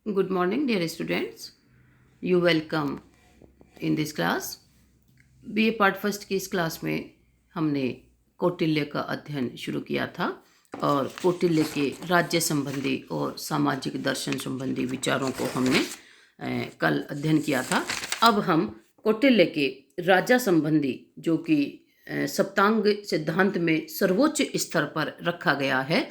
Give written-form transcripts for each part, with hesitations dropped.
Good morning, dear students. You welcome in this class. BA part first की इस class में हमने कौटिल्य का अध्ययन शुरू किया था और कौटिल्य के राज्य संबंधी और सामाजिक दर्शन संबंधी विचारों को हमने कल अध्ययन किया था। अब हम कौटिल्य के राजा संबंधी, जो कि सप्तांग सिद्धांत में सर्वोच्च स्तर पर रखा गया है,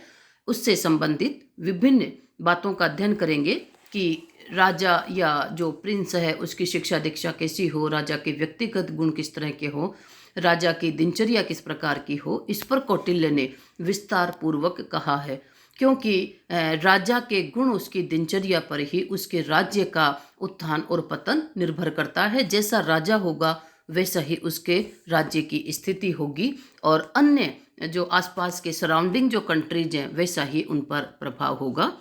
उससे संबंधित विभिन्न बातों का अध्ययन करेंगे कि राजा या जो प्रिंस है उसकी शिक्षा दीक्षा कैसी हो, राजा के व्यक्तिगत गुण किस तरह के हो, राजा की दिनचर्या किस प्रकार की हो। इस पर कौटिल्य ने विस्तार पूर्वक कहा है, क्योंकि राजा के गुण उसकी दिनचर्या पर ही उसके राज्य का उत्थान और पतन निर्भर करता है। जैसा राजा होगा वैसा ही उसके राज्य की स्थिति होगी और अन्य जो आसपास के सराउंडिंग जो कंट्रीज हैं वैसा ही उन पर प्रभाव होगा।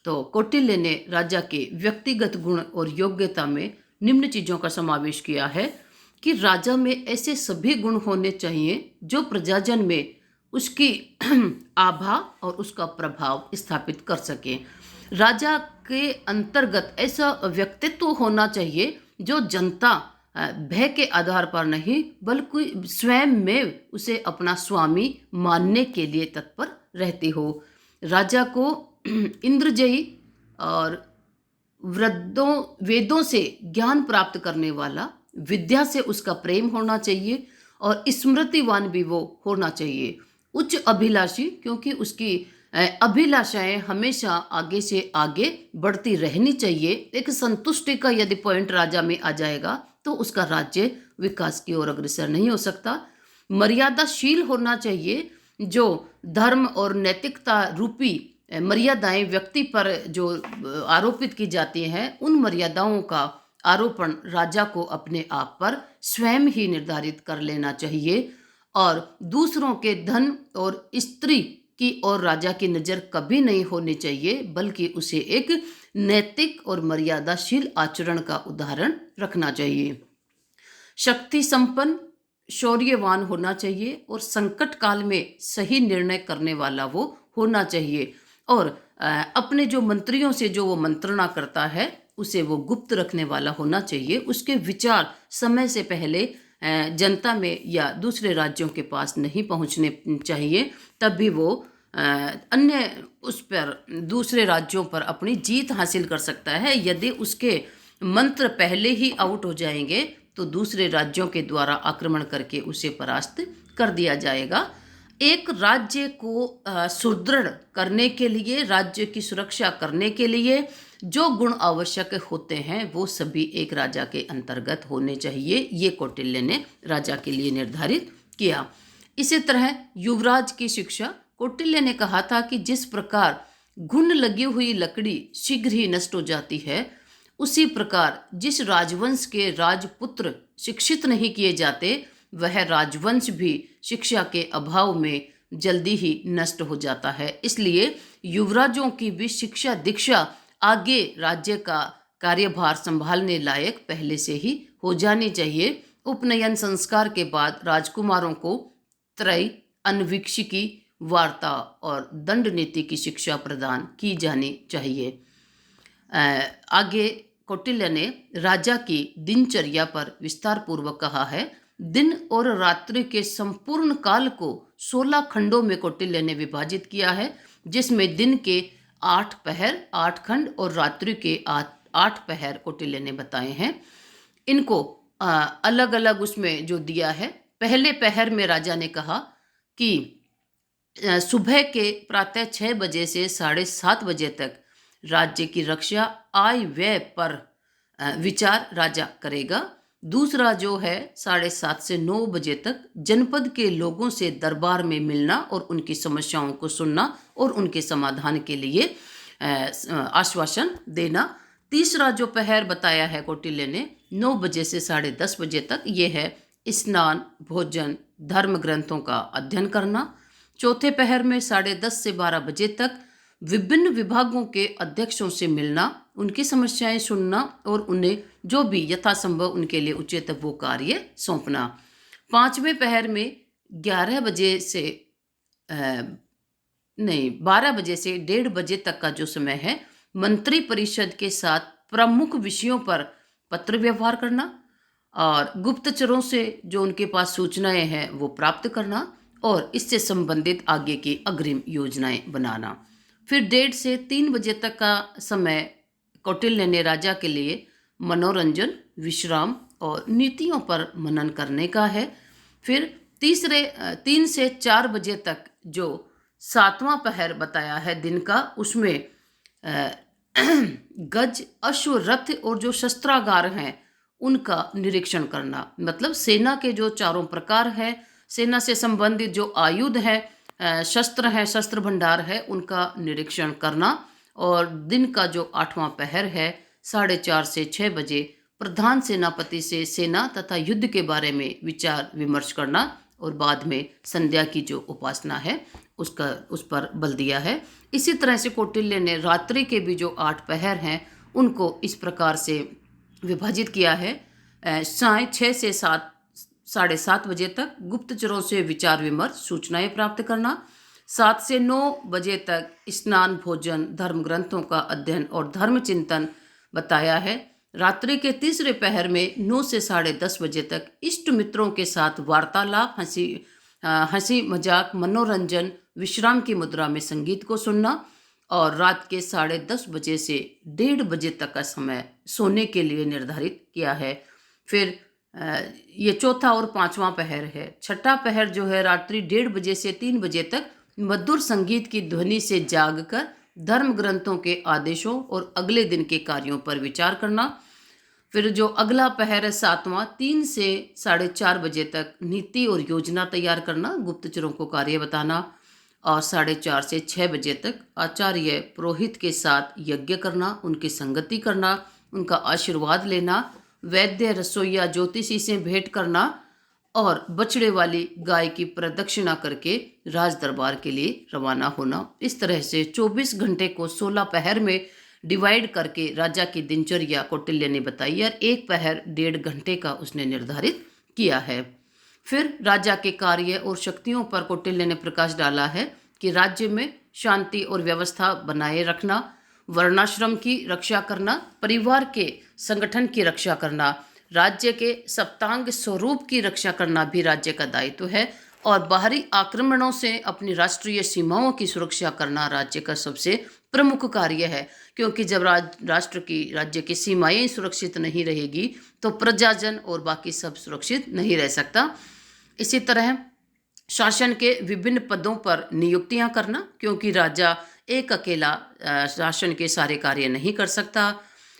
तो कौटिल्य ने राजा के व्यक्तिगत गुण और योग्यता में निम्न चीज़ों का समावेश किया है कि राजा में ऐसे सभी गुण होने चाहिए जो प्रजाजन में उसकी आभा और उसका प्रभाव स्थापित कर सके। राजा के अंतर्गत ऐसा व्यक्तित्व होना चाहिए जो जनता भय के आधार पर नहीं बल्कि स्वयं में उसे अपना स्वामी मानने के लिए तत्पर रहती हो। राजा को इंद्रजयी और वेदों से ज्ञान प्राप्त करने वाला, विद्या से उसका प्रेम होना चाहिए और स्मृतिवान भी वो होना चाहिए। उच्च अभिलाषी, क्योंकि उसकी अभिलाषाएं हमेशा आगे से आगे बढ़ती रहनी चाहिए। एक संतुष्टि का यदि पॉइंट राजा में आ जाएगा तो उसका राज्य विकास की ओर अग्रसर नहीं हो सकता। मर्यादाशील होना चाहिए, जो धर्म और नैतिकता रूपी मर्यादाएं व्यक्ति पर जो आरोपित की जाती हैं उन मर्यादाओं का आरोपण राजा को अपने आप पर स्वयं ही निर्धारित कर लेना चाहिए और दूसरों के धन और स्त्री की ओर राजा की नज़र कभी नहीं होनी चाहिए, बल्कि उसे एक नैतिक और मर्यादाशील आचरण का उदाहरण रखना चाहिए। शक्ति संपन्न, शौर्यवान होना चाहिए और संकट काल में सही निर्णय करने वाला वो होना चाहिए और अपने जो मंत्रियों से जो वो मंत्रणा करता है उसे वो गुप्त रखने वाला होना चाहिए। उसके विचार समय से पहले जनता में या दूसरे राज्यों के पास नहीं पहुंचने चाहिए, तब भी वो अन्य उस पर दूसरे राज्यों पर अपनी जीत हासिल कर सकता है। यदि उसके मंत्र पहले ही आउट हो जाएंगे तो दूसरे राज्यों के द्वारा आक्रमण करके उसे परास्त कर दिया जाएगा। एक राज्य को सुदृढ़ करने के लिए, राज्य की सुरक्षा करने के लिए जो गुण आवश्यक होते हैं वो सभी एक राजा के अंतर्गत होने चाहिए। ये कौटिल्य ने राजा के लिए निर्धारित किया। इसी तरह युवराज की शिक्षा, कौटिल्य ने कहा था कि जिस प्रकार घुन लगी हुई लकड़ी शीघ्र ही नष्ट हो जाती है, उसी प्रकार जिस राजवंश के राजपुत्र शिक्षित नहीं किए जाते वह राजवंश भी शिक्षा के अभाव में जल्दी ही नष्ट हो जाता है। इसलिए युवराजों की भी शिक्षा दीक्षा आगे राज्य का कार्यभार संभालने लायक पहले से ही हो जानी चाहिए। उपनयन संस्कार के बाद राजकुमारों को त्रय, अन्वीक्षिकी, वार्ता और दंड नीति की शिक्षा प्रदान की जानी चाहिए। आगे कौटिल्य ने राजा की दिनचर्या पर विस्तार पूर्वक कहा है। दिन और रात्रि के संपूर्ण काल को 16 खंडों में कौटिल्य ने विभाजित किया है, जिसमें दिन के 8 पहर 8 खंड और रात्रि के 8 पहर कौटिल्य ने बताए हैं। इनको अलग अलग उसमें जो दिया है, पहले पहर में राजा ने कहा कि सुबह के प्रातः 6 बजे से 7:30 बजे तक राज्य की रक्षा आय व्यय पर विचार राजा करेगा। दूसरा जो है 7:30 से 9 बजे तक जनपद के लोगों से दरबार में मिलना और उनकी समस्याओं को सुनना और उनके समाधान के लिए आश्वासन देना। तीसरा जो पहर बताया है कौटिल्य ने 9 बजे से 10:30 बजे तक, ये है स्नान, भोजन, धर्म ग्रंथों का अध्ययन करना। चौथे पहर में 10:30 से 12 बजे तक विभिन्न विभागों के अध्यक्षों से मिलना, उनकी समस्याएं सुनना और उन्हें जो भी यथासंभव उनके लिए उचित वो कार्य सौंपना। पांचवें पहर में 11 बजे से 12 बजे से 1:30 बजे तक का जो समय है मंत्री परिषद के साथ प्रमुख विषयों पर पत्र व्यवहार करना और गुप्तचरों से जो उनके पास सूचनाएं हैं वो प्राप्त करना और इससे संबंधित आगे की अग्रिम योजनाएं बनाना। फिर 1:30 से 3 बजे तक का समय कौटिल्य ने राजा के लिए मनोरंजन, विश्राम और नीतियों पर मनन करने का है। फिर 3 से 4 बजे तक जो 7वां पहर बताया है दिन का, उसमें गज, अश्व, रथ और जो शस्त्रागार हैं उनका निरीक्षण करना, मतलब सेना के जो चारों प्रकार हैं, सेना से संबंधित जो आयुध है, शस्त्र हैं, शस्त्र भंडार है, उनका निरीक्षण करना। और दिन का जो 8वां पहर है 4:30 से 6 बजे प्रधान सेनापति से सेना तथा युद्ध के बारे में विचार विमर्श करना और बाद में संध्या की जो उपासना है उस पर बल दिया है। इसी तरह से कौटिल्य ने रात्रि के भी जो 8 पहर हैं उनको इस प्रकार से विभाजित किया है। 6 से 7, 7:30 बजे तक गुप्तचरों से विचार विमर्श, सूचनाएं प्राप्त करना। 7 से 9 बजे तक स्नान, भोजन, धर्म ग्रंथों का अध्ययन और धर्म चिंतन बताया है। रात्रि के तीसरे पहर में 9 से 10:30 बजे तक इष्ट मित्रों के साथ वार्तालाप, हंसी मजाक, मनोरंजन, विश्राम की मुद्रा में संगीत को सुनना। और रात के 10:30 बजे से 1:30 बजे तक का समय सोने के लिए निर्धारित किया है। फिर ये चौथा और 5वां पहर है। 6ठा पहर जो है रात्रि 1:30 बजे से 3 बजे तक मधुर संगीत की ध्वनि से जागकर धर्म ग्रंथों के आदेशों और अगले दिन के कार्यों पर विचार करना। फिर जो अगला पहर है 7वां, 3 से 4:30 बजे तक नीति और योजना तैयार करना, गुप्तचरों को कार्य बताना। और 4:30 से 6 बजे तक आचार्य पुरोहित के साथ यज्ञ करना, उनकी संगति करना, उनका आशीर्वाद लेना, वैद्य, रसोइया, ज्योतिषी से भेंट करना और बछड़े वाली गाय की प्रदक्षिणा करके राज दरबार के लिए रवाना होना। इस तरह से 24 घंटे को 16 पहर में डिवाइड करके राजा की दिनचर्या कौटिल्य ने बताई और 1 पहर 1.5 घंटे का उसने निर्धारित किया है। फिर राजा के कार्य और शक्तियों पर कौटिल्य ने प्रकाश डाला है कि राज्य में शांति और व्यवस्था बनाए रखना, वर्णाश्रम की रक्षा करना, परिवार के संगठन की रक्षा करना, राज्य के सप्तांग स्वरूप की रक्षा करना भी राज्य का दायित्व है और बाहरी आक्रमणों से अपनी राष्ट्रीय सीमाओं की सुरक्षा करना राज्य का सबसे प्रमुख कार्य है। क्योंकि जब राज्य की सीमाएं सुरक्षित नहीं रहेगी तो प्रजाजन और बाकी सब सुरक्षित नहीं रह सकता। इसी तरह शासन के विभिन्न पदों पर नियुक्तियां करना, क्योंकि राजा एक अकेला शासन के सारे कार्य नहीं कर सकता।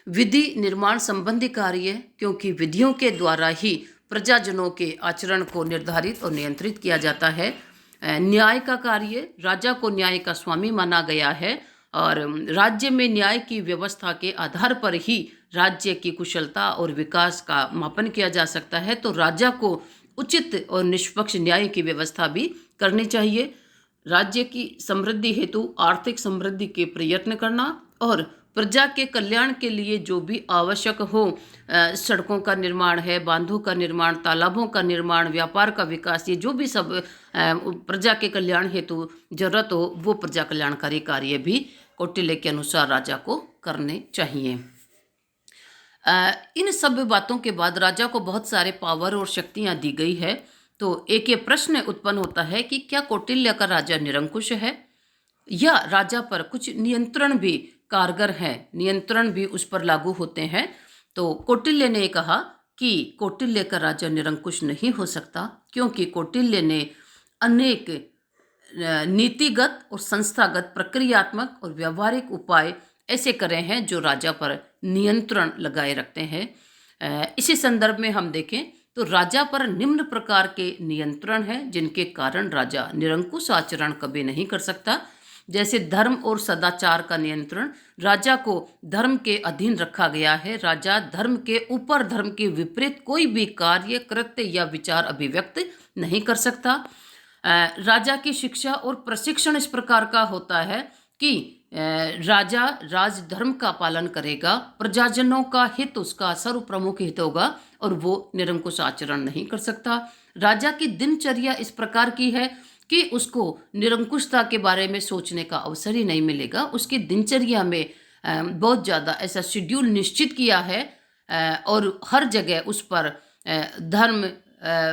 विधि निर्माण संबंधी कार्य, क्योंकि विधियों के द्वारा ही प्रजाजनों के आचरण को निर्धारित और नियंत्रित किया जाता है। न्याय का कार्य, राजा को न्याय का स्वामी माना गया है और राज्य में न्याय की व्यवस्था के आधार पर ही राज्य की कुशलता और विकास का मापन किया जा सकता है। तो राजा को उचित और निष्पक्ष न्याय की व्यवस्था भी करनी चाहिए। राज्य की समृद्धि हेतु आर्थिक समृद्धि के प्रयत्न करना और प्रजा के कल्याण के लिए जो भी आवश्यक हो, सड़कों का निर्माण है, बांधों का निर्माण, तालाबों का निर्माण, व्यापार का विकास, ये जो भी सब प्रजा के कल्याण हेतु जरूरत हो वो प्रजा कल्याणकारी कार्य भी कौटिल्य के अनुसार राजा को करने चाहिए। इन सब बातों के बाद राजा को बहुत सारे पावर और शक्तियां दी गई है। तो एक ये प्रश्न उत्पन्न होता है कि क्या कौटिल्य का राजा निरंकुश है या राजा पर कुछ नियंत्रण भी कारगर है, नियंत्रण भी उस पर लागू होते हैं। तो कौटिल्य ने कहा कि कौटिल्य का राजा निरंकुश नहीं हो सकता, क्योंकि कौटिल्य ने अनेक नीतिगत और संस्थागत, प्रक्रियात्मक और व्यवहारिक उपाय ऐसे करे हैं जो राजा पर नियंत्रण लगाए रखते हैं। इसी संदर्भ में हम देखें तो राजा पर निम्न प्रकार के नियंत्रण हैं जिनके कारण राजा निरंकुश आचरण कभी नहीं कर सकता। जैसे धर्म और सदाचार का नियंत्रण, राजा को धर्म के अधीन रखा गया है। राजा धर्म के ऊपर धर्म के विपरीत कोई भी कार्य, कृत्य या विचार अभिव्यक्त नहीं कर सकता। राजा की शिक्षा और प्रशिक्षण इस प्रकार का होता है कि राजा राजधर्म का पालन करेगा, प्रजाजनों का हित उसका सर्वप्रमुख हित होगा और वो निरंकुश आचरण नहीं कर सकता। राजा की दिनचर्या इस प्रकार की है कि उसको निरंकुशता के बारे में सोचने का अवसर ही नहीं मिलेगा। उसकी दिनचर्या में बहुत ज़्यादा ऐसा शेड्यूल निश्चित किया है और हर जगह उस पर धर्म,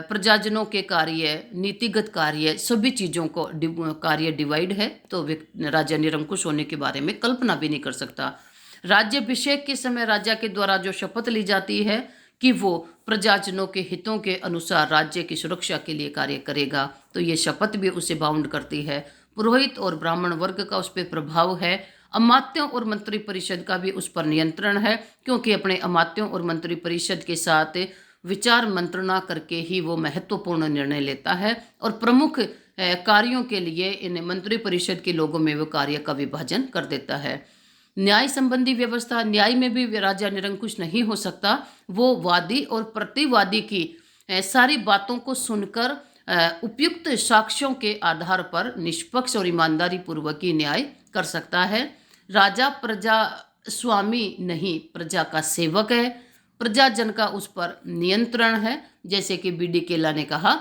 प्रजाजनों के कार्य, नीतिगत कार्य, सभी चीज़ों को कार्य डिवाइड है, तो राजा निरंकुश होने के बारे में कल्पना भी नहीं कर सकता। राज्याभिषेक के समय राजा के द्वारा जो शपथ ली जाती है कि वो प्रजाजनों के हितों के अनुसार राज्य की सुरक्षा के लिए कार्य करेगा, तो ये शपथ भी उसे बाउंड करती है। पुरोहित और ब्राह्मण वर्ग का उस पर प्रभाव है। अमात्यों और मंत्री परिषद का भी उस पर नियंत्रण है, क्योंकि अपने अमात्यों और मंत्री परिषद के साथ विचार मंत्रणा करके ही वो महत्वपूर्ण निर्णय लेता है और प्रमुख कार्यों के लिए इन मंत्री परिषद के लोगों में वो कार्य का विभाजन कर देता है। न्याय संबंधी व्यवस्था, न्याय में भी राजा निरंकुश नहीं हो सकता। वो वादी और प्रतिवादी की सारी बातों को सुनकर उपयुक्त साक्ष्यों के आधार पर निष्पक्ष और ईमानदारी पूर्वक ही न्याय कर सकता है। राजा प्रजा स्वामी नहीं, प्रजा का सेवक है। प्रजाजन का उस पर नियंत्रण है। जैसे कि बीडी केला ने कहा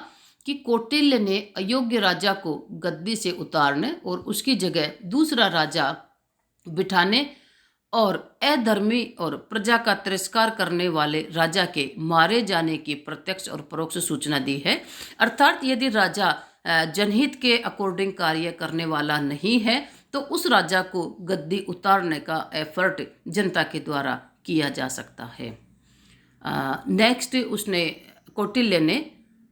कि कौटिल्य ने अयोग्य राजा को गद्दी से उतारने और उसकी जगह दूसरा राजा बिठाने और अधर्मी और प्रजा का तिरस्कार करने वाले राजा के मारे जाने की प्रत्यक्ष और परोक्ष सूचना दी है। अर्थात यदि राजा जनहित के अकॉर्डिंग कार्य करने वाला नहीं है तो उस राजा को गद्दी उतारने का एफर्ट जनता के द्वारा किया जा सकता है। नेक्स्ट उसने कौटिल्य ने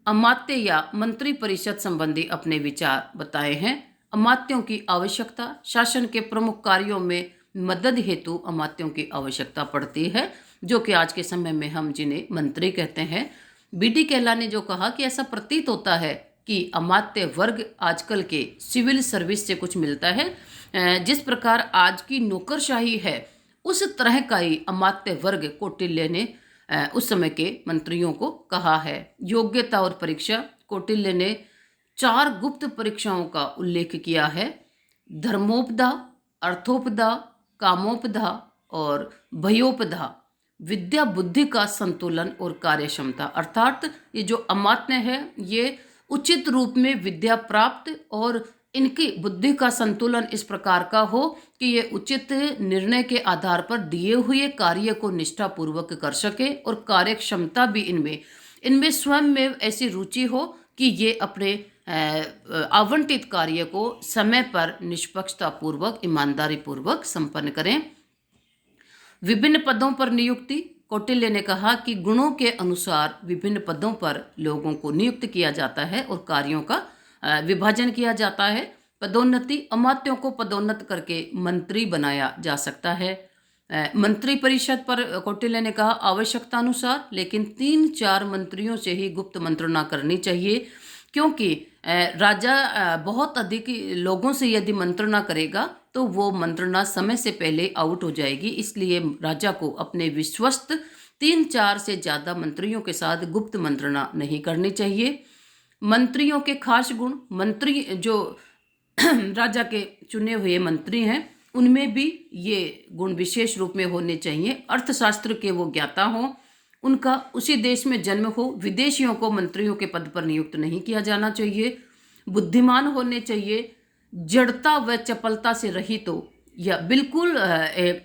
अमात्य या मंत्री परिषद संबंधी अपने विचार बताए हैं। अमात्यों की आवश्यकता, शासन के प्रमुख कार्यों में मदद हेतु अमात्यों की आवश्यकता पड़ती है, जो कि आज के समय में हम जिन्हें मंत्री कहते हैं। बीडी केला ने जो कहा कि ऐसा प्रतीत होता है कि अमात्य वर्ग आजकल के सिविल सर्विस से कुछ मिलता है। जिस प्रकार आज की नौकरशाही है उस तरह का ही अमात्य वर्ग कौटिल्य ने उस समय के मंत्रियों को कहा है। योग्यता और परीक्षा, कौटिल्य ने 4 गुप्त परीक्षाओं का उल्लेख किया है। धर्मोपदा, अर्थोपदा, कामोपदा और भयोपदा। विद्या बुद्धि का संतुलन और कार्यक्षमता, अर्थात ये जो अमात्य है ये उचित रूप में विद्या प्राप्त और इनकी बुद्धि का संतुलन इस प्रकार का हो कि ये उचित निर्णय के आधार पर दिए हुए कार्य को निष्ठापूर्वक कर सके और कार्यक्षमता भी इनमें स्वयं में ऐसी रुचि हो कि ये अपने आवंटित कार्य को समय पर निष्पक्षता पूर्वक, ईमानदारी पूर्वक संपन्न करें। विभिन्न पदों पर नियुक्ति, कौटिल्य ने कहा कि गुणों के अनुसार विभिन्न पदों पर लोगों को नियुक्त किया जाता है और कार्यों का विभाजन किया जाता है। पदोन्नति, अमात्यों को पदोन्नत करके मंत्री बनाया जा सकता है। मंत्री परिषद पर कौटिल्य ने कहा आवश्यकता अनुसार, लेकिन 3-4 मंत्रियों से ही गुप्त मंत्रणा करनी चाहिए, क्योंकि राजा बहुत अधिक लोगों से यदि मंत्रणा करेगा तो वो मंत्रणा समय से पहले आउट हो जाएगी। इसलिए राजा को अपने विश्वस्त 3-4 से ज़्यादा मंत्रियों के साथ गुप्त मंत्रणा नहीं करनी चाहिए। मंत्रियों के खास गुण, मंत्री जो राजा के चुने हुए मंत्री हैं उनमें भी ये गुण विशेष रूप में होने चाहिए। अर्थशास्त्र के वो ज्ञाता हों, उनका उसी देश में जन्म हो, विदेशियों को मंत्रियों के पद पर नियुक्त नहीं किया जाना चाहिए। बुद्धिमान होने चाहिए, जड़ता व चपलता से रहित हो या बिल्कुल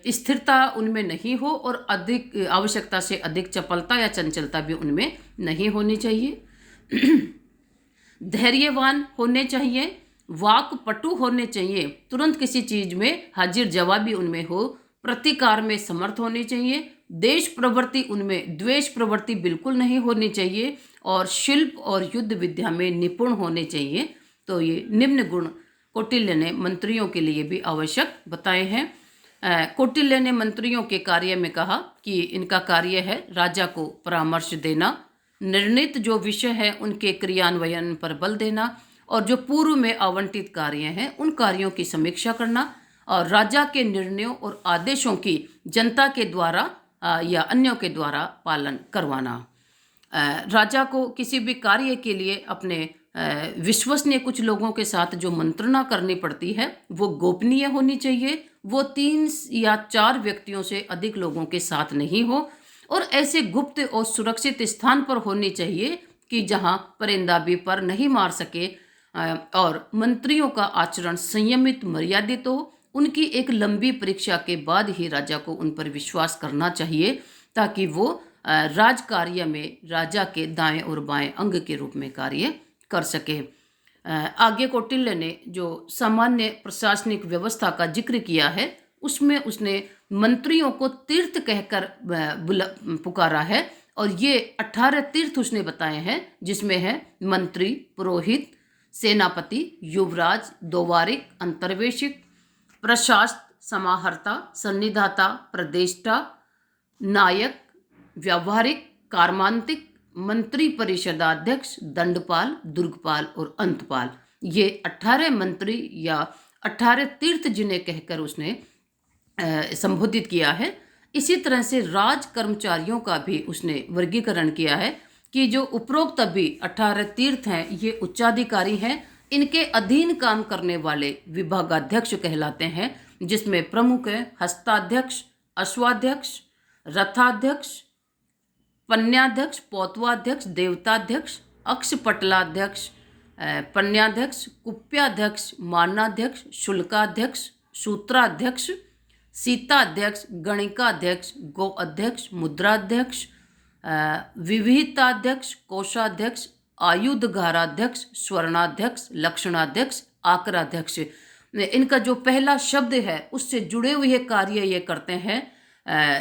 स्थिरता उनमें नहीं हो और अधिक आवश्यकता से अधिक चपलता या चंचलता भी उनमें नहीं होनी चाहिए। धैर्यवान होने चाहिए, वाकपटु होने चाहिए, तुरंत किसी चीज में हाजिर जवाबी उनमें हो, प्रतिकार में समर्थ होने चाहिए, देश प्रवृत्ति उनमें, द्वेष प्रवृत्ति बिल्कुल नहीं होनी चाहिए और शिल्प और युद्ध विद्या में निपुण होने चाहिए। तो ये निम्न गुण कौटिल्य ने मंत्रियों के लिए भी आवश्यक बताए हैं। कौटिल्य ने मंत्रियों के कार्य में कहा कि इनका कार्य है राजा को परामर्श देना, निर्णित जो विषय है उनके क्रियान्वयन पर बल देना और जो पूर्व में आवंटित कार्य हैं उन कार्यों की समीक्षा करना और राजा के निर्णयों और आदेशों की जनता के द्वारा या अन्यों के द्वारा पालन करवाना। राजा को किसी भी कार्य के लिए अपने विश्वसनीय कुछ लोगों के साथ जो मंत्रणा करनी पड़ती है वो गोपनीय होनी चाहिए। वो 3 या 4 व्यक्तियों से अधिक लोगों के साथ नहीं हो और ऐसे गुप्त और सुरक्षित स्थान पर होनी चाहिए कि जहां परिंदा भी पर नहीं मार सके और मंत्रियों का आचरण संयमित, मर्यादित हो। उनकी एक लंबी परीक्षा के बाद ही राजा को उन पर विश्वास करना चाहिए, ताकि वो राज कार्य में राजा के दाएं और बाएं अंग के रूप में कार्य कर सके। आगे कौटिल्य ने जो सामान्य प्रशासनिक व्यवस्था का जिक्र किया है, उसमें उसने मंत्रियों को तीर्थ कहकर पुकारा है, और ये 18 तीर्थ उसने बताए हैं, जिसमें है मंत्री, पुरोहित, सेनापति, युवराज, दोवारिक, अंतर्वेशिक, प्रशास्त, समाहर्ता, सन्निधाता, प्रदेष्टा, नायक, व्यावहारिक, कार्मांतिक, मंत्री परिषदाध्यक्ष, दंडपाल, दुर्गपाल और अंतपाल। ये 18 मंत्री या 18 तीर्थ जिन्हें कहकर उसने संबोधित किया है। इसी तरह से राज कर्मचारियों का भी उसने वर्गीकरण किया है कि जो उपरोक्त अभी 18 तीर्थ हैं, ये उच्चाधिकारी हैं। इनके अधीन काम करने वाले विभागाध्यक्ष कहलाते हैं, जिसमें प्रमुख है हस्ताध्यक्ष, अश्वाध्यक्ष, रथाध्यक्ष, पन्याध्यक्ष, पौतवाध्यक्ष, देवताध्यक्ष, अक्षपटलाध्यक्ष, पन्याध्यक्ष, कुप्याध्यक्ष, मानाध्यक्ष, शुल्काध्यक्ष, सूत्राध्यक्ष, सीताध्यक्ष, गणिकाध्यक्ष, गो अध्यक्ष, मुद्राध्यक्ष, विविहिताध्यक्ष, कोषाध्यक्ष, आयुधगाराध्यक्ष, स्वर्णाध्यक्ष, लक्षणाध्यक्ष, आकराध्यक्ष। इनका जो पहला शब्द है उससे जुड़े हुए कार्य ये करते हैं।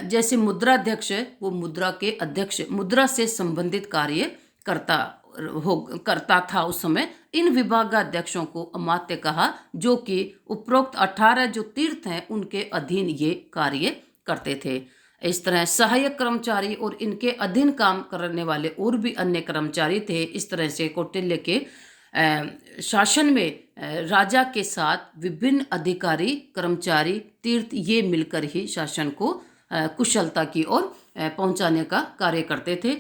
जैसे मुद्राध्यक्ष है, वो मुद्रा के अध्यक्ष, मुद्रा से संबंधित कार्य करता था उस समय। इन विभागाध्यक्षों को अमात्य कहा, जो कि उपरोक्त 18 जो तीर्थ हैं उनके अधीन ये कार्य करते थे। इस तरह सहायक कर्मचारी और इनके अधीन काम करने वाले और भी अन्य कर्मचारी थे। इस तरह से कौटिल्य के शासन में राजा के साथ विभिन्न अधिकारी, कर्मचारी, तीर्थ ये मिलकर ही शासन को कुशलता की ओर पहुंचाने का कार्य करते थे।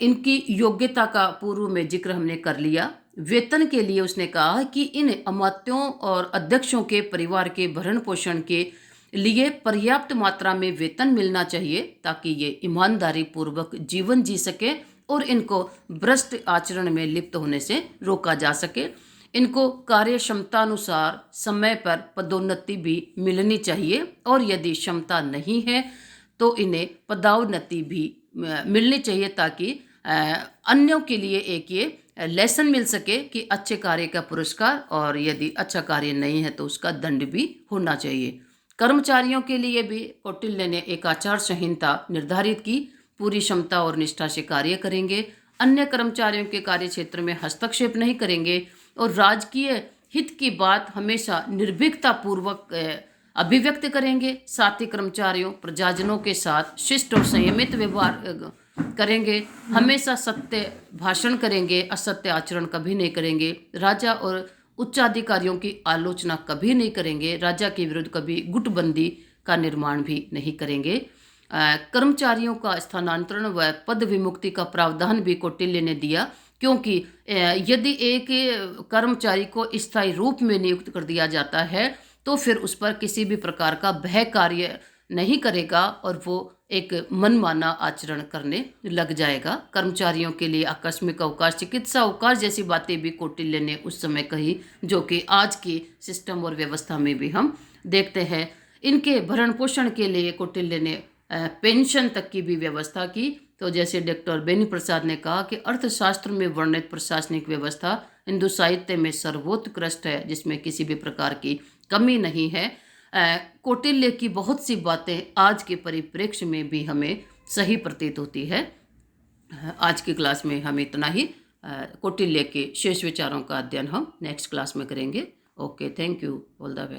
इनकी योग्यता का पूर्व में जिक्र हमने कर लिया। वेतन के लिए उसने कहा कि इन अमात्यों और अध्यक्षों के परिवार के भरण पोषण के लिए पर्याप्त मात्रा में वेतन मिलना चाहिए, ताकि ये ईमानदारी पूर्वक जीवन जी सके और इनको भ्रष्ट आचरण में लिप्त होने से रोका जा सके। इनको कार्य क्षमता अनुसार समय पर पदोन्नति भी मिलनी चाहिए, और यदि क्षमता नहीं है तो इन्हें पदोन्नति भी मिलनी चाहिए, ताकि अन्यों के लिए एक ये लेसन मिल सके कि अच्छे कार्य का पुरस्कार, और यदि अच्छा कार्य नहीं है तो उसका दंड भी होना चाहिए। कर्मचारियों के लिए भी कौटिल्य ने एक आचार संहिता निर्धारित की। पूरी क्षमता और निष्ठा से कार्य करेंगे, अन्य कर्मचारियों के कार्य क्षेत्र में हस्तक्षेप नहीं करेंगे, और राजकीय हित की बात हमेशा निर्भीकता पूर्वक अभिव्यक्त करेंगे। साथ ही कर्मचारियों, प्रजाजनों के साथ शिष्ट और संयमित व्यवहार करेंगे। हमेशा सत्य भाषण करेंगे, असत्य आचरण कभी नहीं करेंगे। राजा और उच्चाधिकारियों की आलोचना कभी नहीं करेंगे। राजा के विरुद्ध कभी गुटबंदी का निर्माण भी नहीं करेंगे। कर्मचारियों का स्थानांतरण व पद विमुक्ति का प्रावधान भी कौटिल्य ने दिया, क्योंकि यदि एक कर्मचारी को स्थायी रूप में नियुक्त कर दिया जाता है तो फिर उस पर किसी भी प्रकार का भय कार्य नहीं करेगा और वो एक मनमाना आचरण करने लग जाएगा। कर्मचारियों के लिए आकस्मिक अवकाश, चिकित्सा अवकाश जैसी बातें भी कौटिल्य ने उस समय कही, जो कि आज की सिस्टम और व्यवस्था में भी हम देखते हैं। इनके भरण पोषण के लिए कौटिल्य ने पेंशन तक की भी व्यवस्था की। तो जैसे डॉक्टर बेनी प्रसाद ने कहा कि अर्थशास्त्र में वर्णित प्रशासनिक व्यवस्था हिंदू साहित्य में सर्वोत्कृष्ट है, जिसमें किसी भी प्रकार की कमी नहीं है। कौटिल्य की बहुत सी बातें आज के परिप्रेक्ष्य में भी हमें सही प्रतीत होती है। आज की क्लास में हम इतना ही। कौटिल्य के शेष विचारों का अध्ययन हम नेक्स्ट क्लास में करेंगे। Okay, thank you, all the best.